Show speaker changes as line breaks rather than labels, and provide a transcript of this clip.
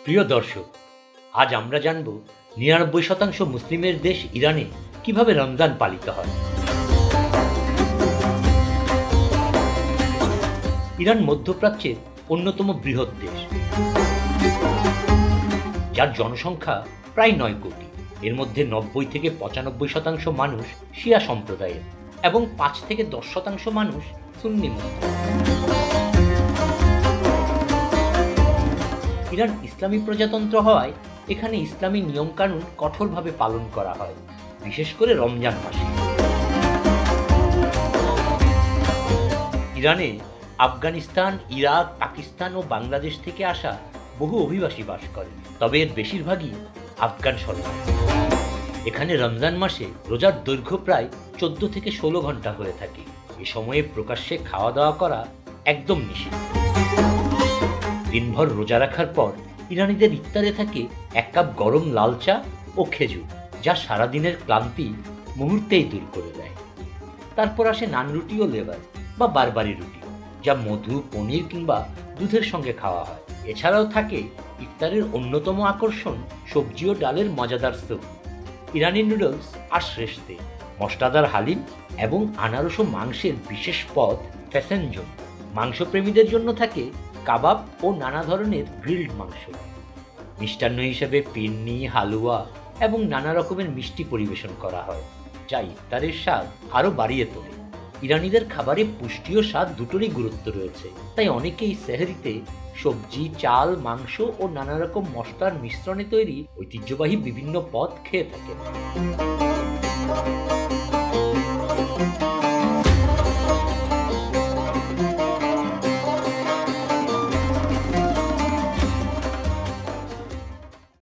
প্রিয় দর্শক, আজ আমরা জানব ৯৯% মুসলিমের দেশ ইরানে কিভাবে রমজান পালিত হয়। ইরান মধ্যপ্রাচ্যের অন্যতম বৃহৎ দেশ, যার জনসংখ্যা প্রায় ৯ কোটি। এর মধ্যে ৯০ থেকে ৯৫% মানুষ শিয়া সম্প্রদায়ের এবং ৫ থেকে ১০% মানুষ সুন্নি মুসলিম। ইরান ইসলামী প্রজাতন্ত্র হওয়ায় এখানে ইসলামী নিয়মকানুন কঠোরভাবে পালন করা হয়, বিশেষ করে রমজান মাসে। ইরানে আফগানিস্তান, ইরাক, পাকিস্তান ও বাংলাদেশ থেকে আসা বহু অভিবাসী বাস করে, তবে এর বেশিরভাগই আফগান শরণার্থী। এখানে রমজান মাসে রোজার দৈর্ঘ্য প্রায় ১৪ থেকে ১৬ ঘন্টা হয়ে থাকে। এ সময়ে প্রকাশ্যে খাওয়া দাওয়া করা একদম নিষিদ্ধ। দিনভর রোজা রাখার পর ইরানিদের ইফতারে থাকে ১ কাপ গরম লাল চা ও খেজুর, যা সারাদিনের ক্লান্তি মুহূর্তেই দূর করে দেয়। তারপর আসে নান রুটি ও লেবাস বা বারবারি রুটি, যা মধু, পনির কিংবা দুধের সঙ্গে খাওয়া হয়। এছাড়াও থাকে ইফতারের অন্যতম আকর্ষণ সবজি ও ডালের মজাদার স্যুপ, ইরানি নুডলস আর শ্রেষ্ঠে মশলাদার হালিম এবং আনারস ও মাংসের বিশেষ পদ ফ্যাসেনজম। মাংসপ্রেমীদের জন্য থাকে কাবাব ও নানা ধরনের গ্রিলড মাংস। মিষ্টান্ন হিসেবে পিন্নি, হালুয়া এবং নানা রকমের মিষ্টি পরিবেশন করা হয়, যা ইফতারের স্বাদ আরও বাড়িয়ে তোলে। ইরানিদের খাবারে পুষ্টি ও স্বাদ দুটোরই গুরুত্ব রয়েছে, তাই অনেকেই সেহরিতে সবজি, চাল, মাংস ও নানা রকম মশলার মিশ্রণে তৈরি ঐতিহ্যবাহী বিভিন্ন পদ খেয়ে থাকেন।